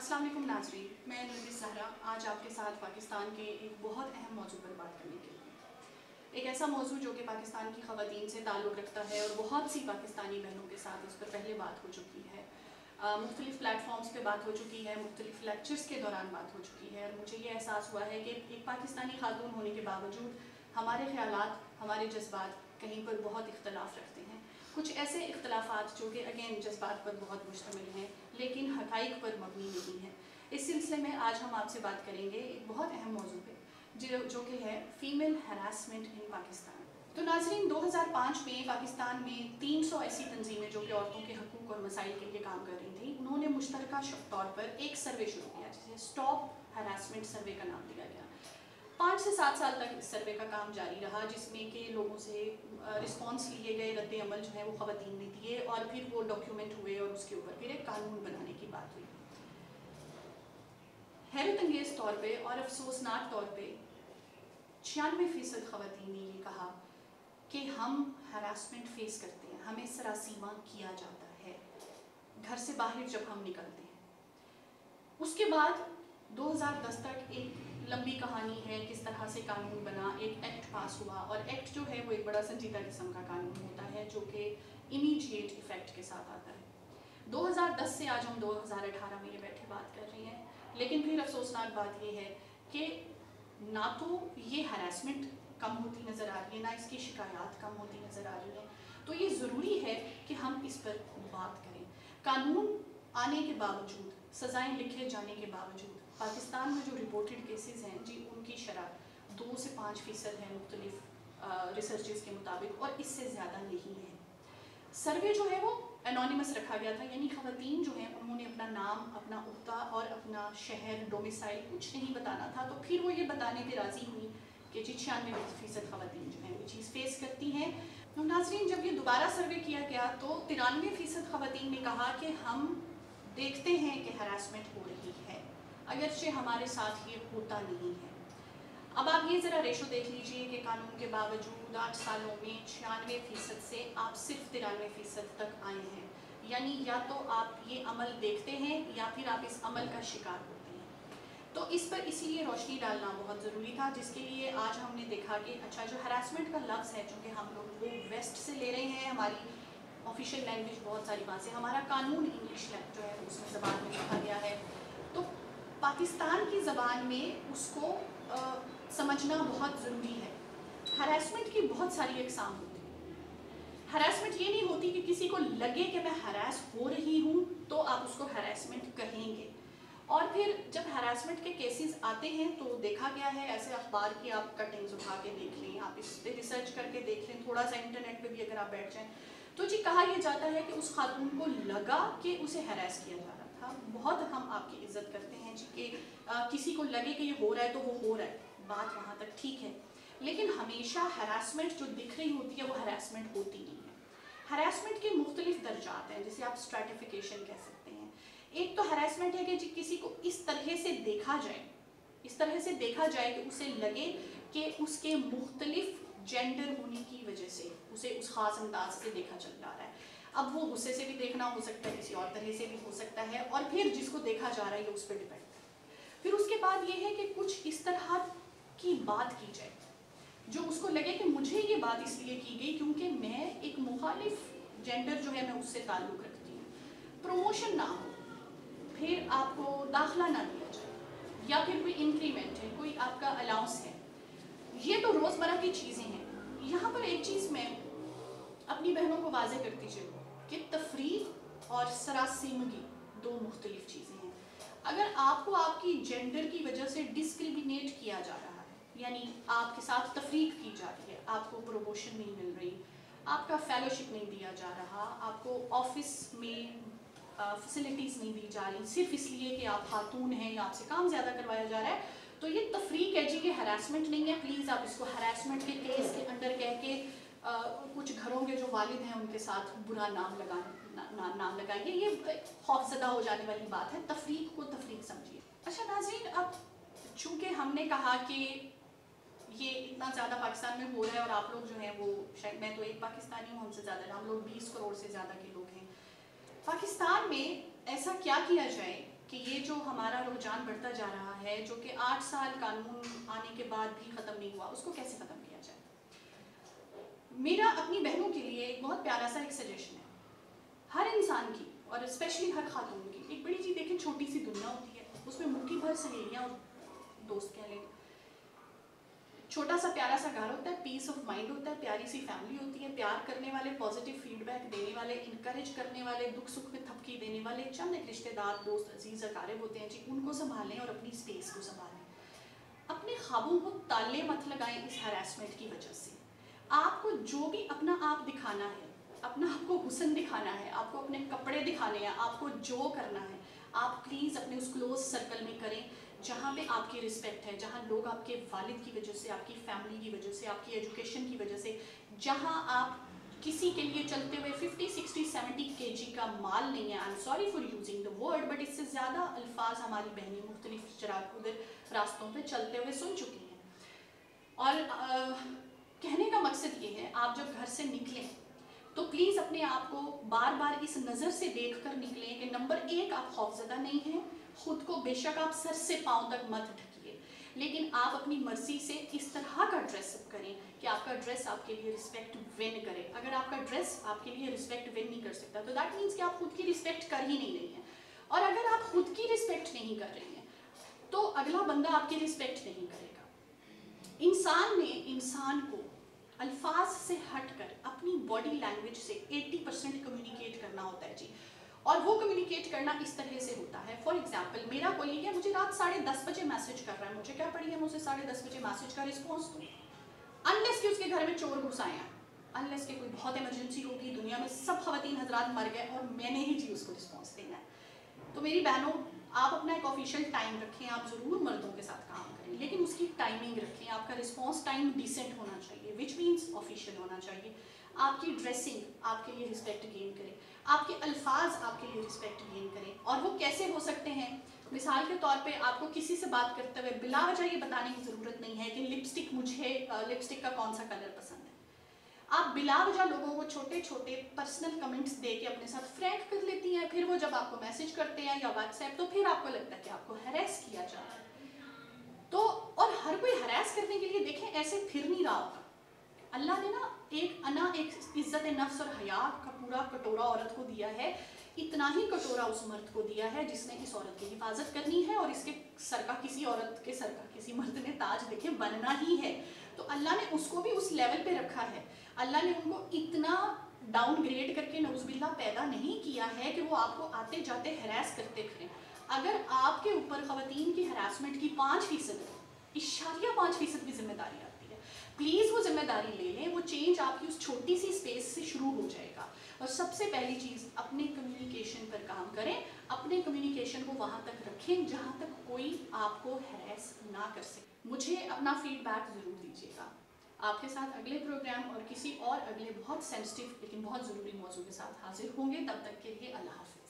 अस्सलाम वालेकुम नाज़रीन, मैं नरगिस ज़हरा आज आपके साथ पाकिस्तान के एक बहुत अहम मौजू पर बात करने के लिए एक ऐसा मौजू जो कि पाकिस्तान की ख़वातीन से ताल्लुक़ रखता है और बहुत सी पाकिस्तानी बहनों के साथ उस पर पहले बात हो चुकी है, मुख्तलिफ़ प्लेटफॉर्म्स पे बात हो चुकी है, मुख्तलिफ़ लेक्चर्स के दौरान बात हो चुकी है और मुझे ये एहसास हुआ है कि एक पाकिस्तानी खातून होने के बावजूद हमारे ख़यालात, हमारे जज्बात कहीं पर बहुत इख्तलाफ रखते हैं। कुछ ऐसे इख्तलाफात जो कि अगेन जज्बात पर बहुत मुश्तमिल हैं लेकिन हक़ाइक़ पर मबनी नहीं है। इस सिलसिले में आज हम आपसे बात करेंगे एक बहुत अहम मौजू पे जो कि है फ़ीमेल हरासमेंट इन पाकिस्तान। तो नाज़रीन 2005 में पाकिस्तान में 300 ऐसी तंजीमें जो कि औरतों के हकूक़ और मसाइल के लिए काम कर रही थी, उन्होंने मुश्तरका तौर पर एक सर्वे शुरू किया जिसे स्टॉप हरासमेंट सर्वे का नाम दिया गया। 5 से 7 साल तक इस सर्वे का काम जारी रहा जिसमें कि लोगों से रिस्पॉन्स लिए गए, रद्द अमल जो है वो ख़वातीन ने दिए और फिर वो डॉक्यूमेंट हुए और उसके ऊपर फिर एक कानून बनाने की बात हुई। हैरत अंगेज़ तौर पे और अफसोसनाक तौर पे 96% ख़वातीन ने ये कहा कि हम हरासमेंट फ़ेस करते हैं, हमें सरासीमा किया जाता है घर से बाहर जब हम निकलते हैं। उसके बाद 2010 तक एक लंबी कहानी है किस तरह से कानून बना, एक एक्ट पास हुआ और एक्ट जो है वो एक बड़ा संजीदा किस्म का कानून होता है जो कि इमीडिएट इफ़ेक्ट के साथ आता है। 2010 से आज हम 2018 में ये बैठे बात कर रहे हैं, लेकिन फिर अफसोसनाक बात ये है कि ना तो ये हरासमेंट कम होती नज़र आ रही है, ना इसकी शिकायत कम होती नज़र आ रही है। तो ये ज़रूरी है कि हम इस पर बात करें। कानून आने के बावजूद, सज़ाएँ लिखे जाने के बावजूद पाकिस्तान में जो रिपोर्टेड केसेस हैं जी उनकी शरह 2 से 5% है मुख्तलिफ रिसर्चेस के मुताबिक और इससे ज़्यादा नहीं है। सर्वे जो है वो एनोनिमस रखा गया था, यानी ख़वातीन जो हैं उन्होंने अपना नाम, अपना उहदा और अपना शहर, डोमिसाइल कुछ नहीं बताना था। तो फिर वो ये बताने पर राज़ी हुई कि जी 96% ख़वातीन जो हैं वो चीज़ फ़ेस करती हैं। तो नाज़रीन जब ये दोबारा सर्वे किया गया तो 93% ख़वातीन ने कहा कि हम देखते हैं कि हरासमेंट हो रही है, अगरचे हमारे साथ ये होता नहीं है। अब आप ये ज़रा रेशो देख लीजिए कि कानून के बावजूद 8 सालों में 96% से आप सिर्फ 93% तक आए हैं, यानी या तो आप ये अमल देखते हैं या फिर आप इस अमल का शिकार होते हैं। तो इस पर इसलिए रोशनी डालना बहुत ज़रूरी था, जिसके लिए आज हमने देखा कि अच्छा जो हरासमेंट का लफ्ज़ है चूँकि हम लोग वो वेस्ट से ले रहे हैं, हमारी ऑफिशियल लैंग्वेज बहुत सारी बात से, हमारा कानून इंग्लिश जो है उसमें ज़बान में लिखा गया है, तो पाकिस्तान की ज़बान में उसको समझना बहुत ज़रूरी है। हरासमेंट की बहुत सारी अक़साम होती है। हरासमेंट ये नहीं होती कि किसी को लगे कि मैं हरास हो रही हूँ तो आप उसको हरासमेंट कहेंगे। और फिर जब हरासमेंट के केसेस आते हैं तो देखा गया है, ऐसे अखबार की आप कटिंग्स उठा के देख लें, आप इस पर रिसर्च करके देख लें, थोड़ा सा इंटरनेट पे भी अगर आप बैठ जाएं तो जी कहा यह जाता है कि उस खातून को लगा कि उसे हरास किया जा रहा था। बहुत हम आपकी इज़्ज़त करते हैं जी कि किसी को लगे कि ये हो रहा है तो वो हो रहा है, बात वहाँ तक ठीक है, लेकिन हमेशा हरासमेंट जो दिख रही होती है वो हरासमेंट होती नहीं है। हरासमेंट के मुख्तलिफ दर्जात हैं, जिसे आप स्ट्रैटिफिकेशन कह सकते हैं। एक तो हरासमेंट है कि जी किसी को इस तरह से देखा जाए, इस तरह से देखा जाए कि उसे लगे कि उसके मुख्तलिफ जेंडर होने की वजह से उसे उस ख़ास अंदाज से देखा चल जा रहा है। अब वो गुस्से से भी देखना हो सकता है, किसी और तरह से भी हो सकता है, और फिर जिसको देखा जा रहा है उस पर डिपेंड है। फिर उसके बाद ये है कि कुछ इस तरह की बात की जाए जो उसको लगे कि मुझे ये बात इसलिए की गई क्योंकि मैं एक मुखालिफ जेंडर जो है मैं उससे ताल्लुक़ रखती हूँ। प्रमोशन ना हो, फिर आपको दाखिला ना दिया जाए, या फिर कोई इंक्रीमेंट है, कोई आपका अलाउंस है, ये तो रोज़मर्रा की चीज़ें हैं। यहाँ पर एक चीज़ मैं अपनी बहनों को वाज़ेह करती चलूँ कि तफरीक और सरासीमगी दो मुख्तलिफ चीज़ें हैं। अगर आपको आपकी जेंडर की वजह से डिस्क्रिमिनेट किया जा रहा है, यानी आपके साथ तफरीक की जा रही है, आपको प्रमोशन नहीं मिल रही, आपका फेलोशिप नहीं दिया जा रहा, आपको ऑफिस में फैसिलिटीज़ नहीं दी जा रही सिर्फ इसलिए कि आप खातून हैं या आपसे काम ज़्यादा करवाया जा रहा है, तो ये तफरीक है जी, ये हरासमेंट नहीं है। प्लीज़ आप इसको हरासमेंट के केस के अंडर कह के कुछ घरों के जो वालिद हैं उनके साथ बुरा नाम लगाइए, ये खौफज़दा हो जाने वाली बात है। तफरीक को तफरीक समझिए। अच्छा नाज़रीन, अब चूँकि हमने कहा कि ये इतना ज़्यादा पाकिस्तान में हो रहा है और आप लोग जो हैं वो, शायद मैं तो एक पाकिस्तानी हूँ, हमसे ज़्यादा हम लोग 20 करोड़ से ज़्यादा के लोग हैं पाकिस्तान में, ऐसा क्या किया जाए کہ یہ جو ہمارا رجحان بڑھتا جا رہا ہے، جو کہ 8 سال قانون آنے کے بعد بھی ختم نہیں ہوا، اس کو کیسے ختم کیا جائے. میرا اپنی بہنوں کے لیے ایک بہت پیارا سا ایک سجیشن ہے. ہر انسان کی اور اسپیشلی ہر خاتون کی ایک بڑی چیز دیکھیں، چھوٹی سی دنیا ہوتی ہے، اس میں مٹھی بھر سہیلیاں اور دوست کہہ لیں. چھوٹا سا پیارا سا گھر ہوتا ہے، پیس آف مائنڈ ہوتا ہے، پیاری سی فیملی ہوتی ہے، پیار کرنے والے، پازیٹیو فیڈ بیک دینے والے، انکریج کرنے والے، دکھ سکھ میں تھپکی دینے والے چند ایک رشتے دار، دوست، عزیز، اقارب ہوتے ہیں جی. ان کو سنبھالیں اور اپنی اسپیس کو سنبھالیں. اپنے خوابوں کو تالے مت لگائیں اس ہراسمنٹ کی وجہ سے. آپ کو جو بھی اپنا آپ دکھانا ہے، اپنا آپ کو حسن دکھانا ہے، آپ کو اپنے کپڑے دکھانے ہیں، آپ کو جو کرنا ہے، آپ پلیز اپنے اس کلوز سرکل میں کریں جہاں پہ آپ کی رسپیکٹ ہے، جہاں لوگ آپ کے والد کی وجہ سے، آپ کی فیملی کی وجہ سے، آپ کی ایجوکیشن کی وجہ سے، جہاں آپ کسی کے لیے چلتے ہوئے 50, 60, 70 kg کا مال نہیں ہے. I am sorry for using the word, but اس سے زیادہ الفاظ ہماری بہنیں مختلف راستوں پہ چلتے ہوئے سن چکی ہیں. اور کہنے کا مقصد یہ ہے، آپ جب گھر سے نکلیں تو پلیز اپنے آپ کو بار بار اس نظر سے دیکھ کر نکلیں کہ نمبر 1 آپ خوفزدہ نہیں ہیں. خود کو بے شک آپ سر سے پاؤں تک مت ڈھکیے، لیکن آپ اپنی مرضی سے اس طرح کا ڈریس اپ کریں کہ آپ کا ڈریس آپ کے لیے رسپیکٹ ون کرے. اگر آپ کا ڈریس آپ کے لیے رسپیکٹ ون نہیں کر سکتا تو دیٹ مینس کہ آپ خود کی رسپیکٹ کر ہی نہیں رہی ہیں. اور اگر آپ خود کی رسپیکٹ نہیں کر رہی ہیں تو اگلا بندہ آپ کی رسپیکٹ نہیں کرے گا. انسان نے انسان کو الفاظ سے ہٹ کر اپنی باڈی لینگویج سے 80% کمیونیکیٹ کرنا ہوتا ہے جی. اور وہ کمیونیکیٹ کرنا اس طرح سے ہوتا ہے. فار ایگزامپل میرا کولیگ ہے، مجھے رات 10:30 بجے میسج کر رہا ہے، مجھے کیا پڑی ہے مجھے 10:30 بجے میسج کا رسپانس دوں؟ انلیس کہ اس کے گھر میں چور گھس آئے ہیں، انلیس کہ کوئی بہت ایمرجنسی ہوگی، دنیا میں سب خواتین حضرات مر گئے اور میں نے ہی جی اس کو رسپانس دینا ہے. تو میری بہنوں، آپ اپنا ایک آفیشیل ٹائم رکھیں. آپ ضرور مردوں کے ساتھ کام کریں لیکن اس کی ٹائمنگ رکھیں. آپ کا رسپانس ٹائم ڈیسنٹ ہونا چاہیے، وچ مینس آفیشیل ہونا چاہیے. آپ کی ڈریسنگ آپ کے لیے رسپیکٹ گین کرے، آپ کے الفاظ آپ کے لیے رسپیکٹ گین کریں. اور وہ کیسے ہو سکتے ہیں؟ مثال کے طور پہ آپ کو کسی سے بات کرتے ہوئے بلا وجہ یہ بتانے کی ضرورت نہیں ہے کہ مجھے لپسٹک کا کون سا کلر پسند ہے. آپ بلا وجہ لوگوں کو چھوٹے چھوٹے پرسنل کمنٹس دے کے اپنے ساتھ فرینک کر لیتی ہیں. پھر وہ جب آپ کو میسج کرتے ہیں یا واٹس ایپ تو پھر آپ کو لگتا ہے کہ آپ کو ہیریس کیا جا رہا ہے. تو اور ہر کوئی ہیریس کرنے کے لیے دیکھیں ایسے پھر نہیں رہا ہوتا. اللہ نے نا ایک عزت نفس اور حیا کا پورا کٹورا عورت کو دیا ہے. اتنا ہی کٹورا اس مرد کو دیا ہے جس نے اس عورت کی حفاظت کرنی ہے اور اس کے سر کا کسی عورت کے سر کا کسی مرد نے تاج دیکھے بننا ہی ہے. تو اللہ نے اس کو بھی اس لیول پہ رکھا ہے. اللہ نے ان کو اتنا ڈاؤن گریڈ کر کے نعوذ باللہ پیدا نہیں کیا ہے کہ وہ آپ کو آتے جاتے ہیراس کرتے پھریں. اگر آپ کے اوپر خواتین کی ہراسمنٹ کی 5% کی ذمہ داری آتی ہے، پلیز وہ ذمہ داری لے لیں. وہ چینج آپ کی اس چھوٹی سی اسپیس سے شروع ہو جائے گا. اور سب سے پہلی چیز اپنے کمیونیکیشن پر کام کریں. اپنے کمیونیکیشن کو وہاں تک رکھیں جہاں تک کوئی آپ کو ہیراس نہ کر سکے. مجھے اپنا فیڈ بیک ضرور دیجیے گا. آپ کے ساتھ اگلے پروگرام اور کسی اور اگلے بہت سینسٹیو لیکن بہت ضروری موضوع کے ساتھ حاضر ہوں گے. تب تک کے لیے اللہ حافظ.